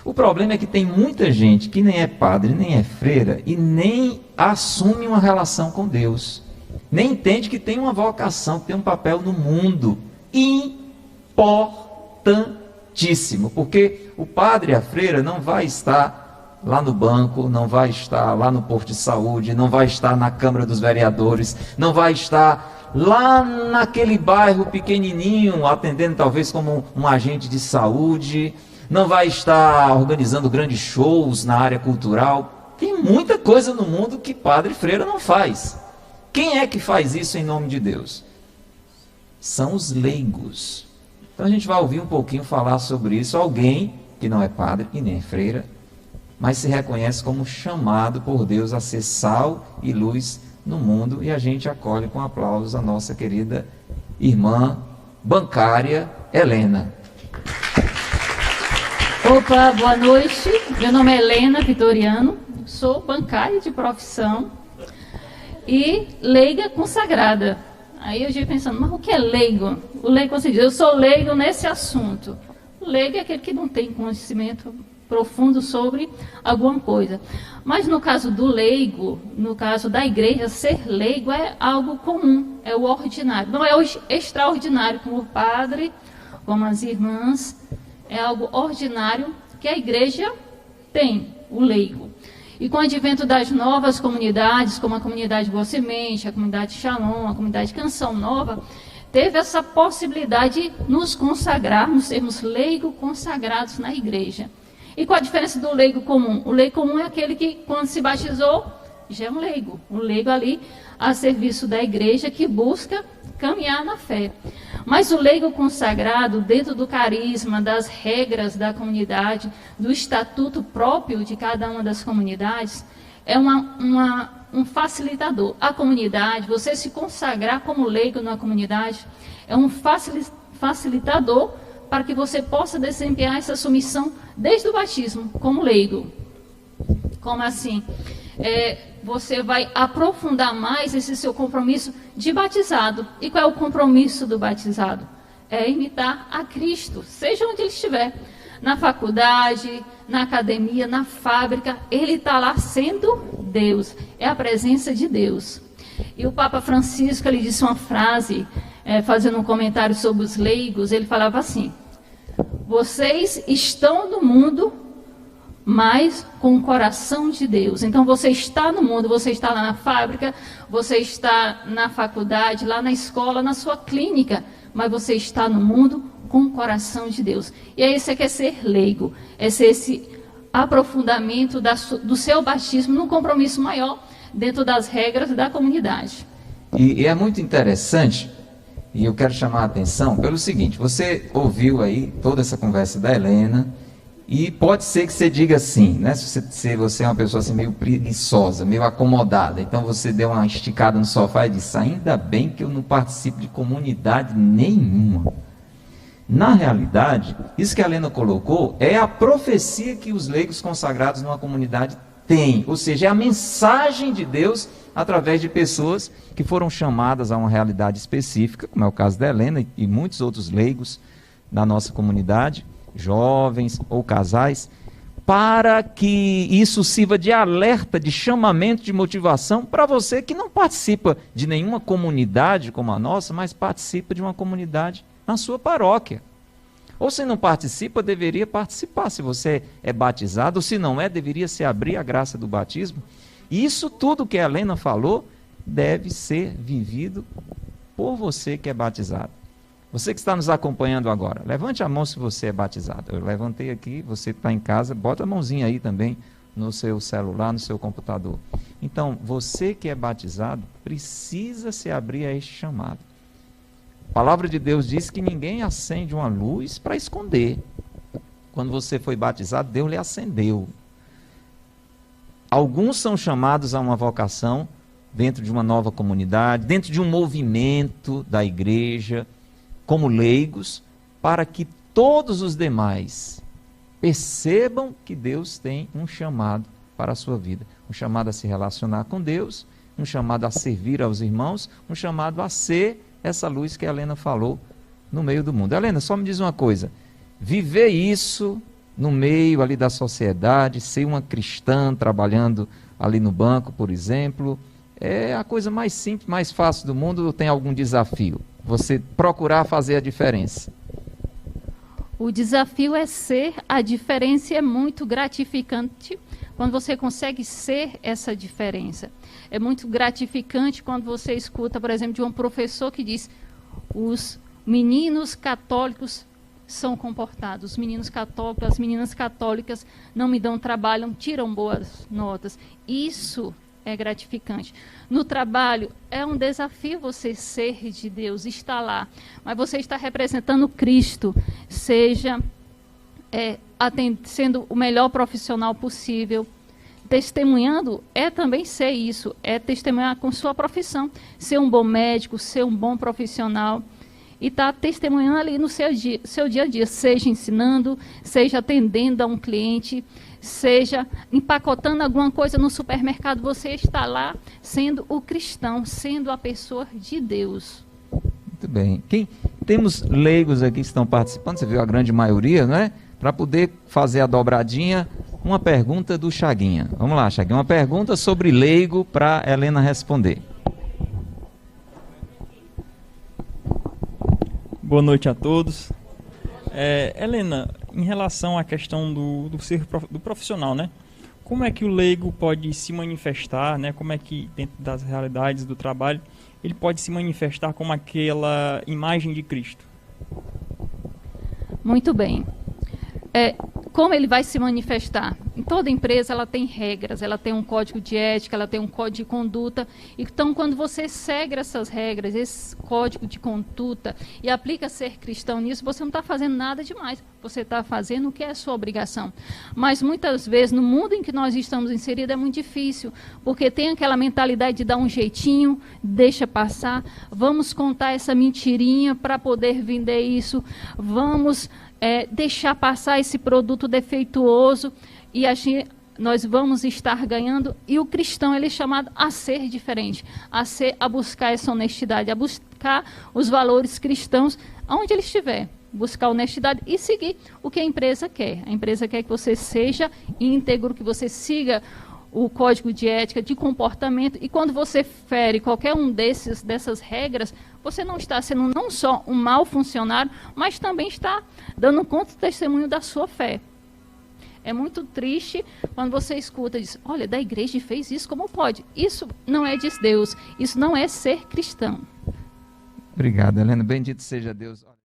O problema é que tem muita gente que nem é padre, nem é freira e nem assume uma relação com Deus. Nem entende que tem uma vocação, que tem um papel no mundo importantíssimo. Porque o padre e a freira não vai estar lá no banco, não vai estar lá no posto de saúde, não vai estar na Câmara dos Vereadores, não vai estar lá naquele bairro pequenininho, atendendo talvez como um agente de saúde, não vai estar organizando grandes shows na área cultural. Tem muita coisa no mundo que padre e freira não faz. Quem é que faz isso em nome de Deus? São os leigos. Então a gente vai ouvir um pouquinho falar sobre isso. Alguém que não é padre e nem é freira, mas se reconhece como chamado por Deus a ser sal e luz no mundo. E a gente acolhe com aplausos a nossa querida irmã bancária Helena. Opa, boa noite. Meu nome é Helena Vitoriano, sou bancária de profissão e leiga consagrada. Aí eu fiquei pensando, mas o que é leigo? O leigo, eu sou leigo nesse assunto. O leigo é aquele que não tem conhecimento profundo sobre alguma coisa. Mas no caso do leigo, no caso da igreja, ser leigo é algo comum, é o ordinário. Não é o extraordinário, como o padre, como as irmãs, é algo ordinário que a igreja tem, o leigo. E com o advento das novas comunidades, como a comunidade Boa Semente, a comunidade Shalom, a comunidade Canção Nova, teve essa possibilidade de nos consagrarmos, sermos leigos consagrados na igreja. E qual a diferença do leigo comum? O leigo comum é aquele que, quando se batizou, já é um leigo. Um leigo ali a serviço da igreja que busca caminhar na fé. Mas o leigo consagrado, dentro do carisma, das regras da comunidade, do estatuto próprio de cada uma das comunidades, é um facilitador. A comunidade, você se consagrar como leigo na comunidade, é um facilitador para que você possa desempenhar essa sua missão desde o batismo, como leigo. Como assim? Você vai aprofundar mais esse seu compromisso de batizado. E qual é o compromisso do batizado? É imitar a Cristo, seja onde ele estiver. Na faculdade, na academia, na fábrica, ele está lá sendo Deus. É a presença de Deus. E o Papa Francisco, ele disse uma frase, fazendo um comentário sobre os leigos, ele falava assim: vocês estão no mundo, mas com o coração de Deus. Então você está no mundo, você está lá na fábrica, você está na faculdade, lá na escola, na sua clínica, mas você está no mundo com o coração de Deus. E aí você quer ser leigo, é ser esse aprofundamento do seu batismo num compromisso maior dentro das regras da comunidade. E é muito interessante, e eu quero chamar a atenção pelo seguinte: você ouviu aí toda essa conversa da Helena, e pode ser que você diga assim, né? Se você é uma pessoa assim meio preguiçosa, meio acomodada, então você deu uma esticada no sofá e disse: ainda bem que eu não participo de comunidade nenhuma. Na realidade, isso que a Helena colocou é a profecia que os leigos consagrados numa comunidade têm, ou seja, é a mensagem de Deus através de pessoas que foram chamadas a uma realidade específica, como é o caso da Helena e muitos outros leigos da nossa comunidade, jovens ou casais, para que isso sirva de alerta, de chamamento, de motivação para você que não participa de nenhuma comunidade como a nossa, mas participa de uma comunidade na sua paróquia. Ou se não participa, deveria participar. Se você é batizado, ou se não é, deveria se abrir a graça do batismo. E isso tudo que a Helena falou deve ser vivido por você que é batizado. Você que está nos acompanhando agora, levante a mão se você é batizado. Eu levantei aqui, você que está em casa, bota a mãozinha aí também no seu celular, no seu computador. Então, você que é batizado, precisa se abrir a este chamado. A palavra de Deus diz que ninguém acende uma luz para esconder. Quando você foi batizado, Deus lhe acendeu. Alguns são chamados a uma vocação dentro de uma nova comunidade, dentro de um movimento da igreja, como leigos, para que todos os demais percebam que Deus tem um chamado para a sua vida. Um chamado a se relacionar com Deus, um chamado a servir aos irmãos, um chamado a ser essa luz que a Helena falou no meio do mundo. Helena, só me diz uma coisa: viver isso no meio ali da sociedade, ser uma cristã trabalhando ali no banco, por exemplo, é a coisa mais simples, mais fácil do mundo, ou tem algum desafio? Você procurar fazer a diferença. O desafio é ser a diferença e é muito gratificante quando você consegue ser essa diferença. É muito gratificante quando você escuta, por exemplo, de um professor que diz: os meninos católicos são comportados, os meninos católicos, as meninas católicas não me dão trabalho, não tiram boas notas. Isso é gratificante. No trabalho, é um desafio você ser de Deus, estar lá, mas você está representando Cristo, seja sendo o melhor profissional possível. Testemunhando é também ser isso, é testemunhar com sua profissão, ser um bom médico, ser um bom profissional, e estar testemunhando ali no seu dia a dia, seja ensinando, seja atendendo a um cliente, seja empacotando alguma coisa no supermercado, você está lá sendo o cristão, sendo a pessoa de Deus. Muito bem. Temos leigos aqui que estão participando, você viu a grande maioria, não é? Para poder fazer a dobradinha, uma pergunta do Chaguinha. Vamos lá, Chaguinha, uma pergunta sobre leigo para Helena responder. Boa noite a todos. Helena, em relação à questão do profissional, né? Como é que o leigo pode se manifestar, né? Como é que, dentro das realidades do trabalho, ele pode se manifestar como aquela imagem de Cristo? Muito bem. Como ele vai se manifestar? Em toda empresa ela tem regras, ela tem um código de ética, ela tem um código de conduta. Então, quando você segue essas regras, esse código de conduta e aplica ser cristão nisso, você não está fazendo nada demais. Você está fazendo o que é a sua obrigação. Mas muitas vezes, no mundo em que nós estamos inseridos, é muito difícil, porque tem aquela mentalidade de dar um jeitinho, deixa passar, vamos contar essa mentirinha para poder vender isso, vamos deixar passar esse produto defeituoso e nós vamos estar ganhando. E o cristão, ele é chamado a ser diferente, a buscar essa honestidade, a buscar os valores cristãos onde ele estiver, buscar honestidade e seguir o que a empresa quer. A empresa quer que você seja íntegro, que você siga o código de ética, de comportamento, e quando você fere qualquer um dessas regras, você não está sendo não só um mau funcionário, mas também está dando conta do testemunho da sua fé. É muito triste quando você escuta e diz: olha, da igreja fez isso, como pode? Isso não é de Deus, isso não é ser cristão. Obrigado, Helena. Bendito seja Deus.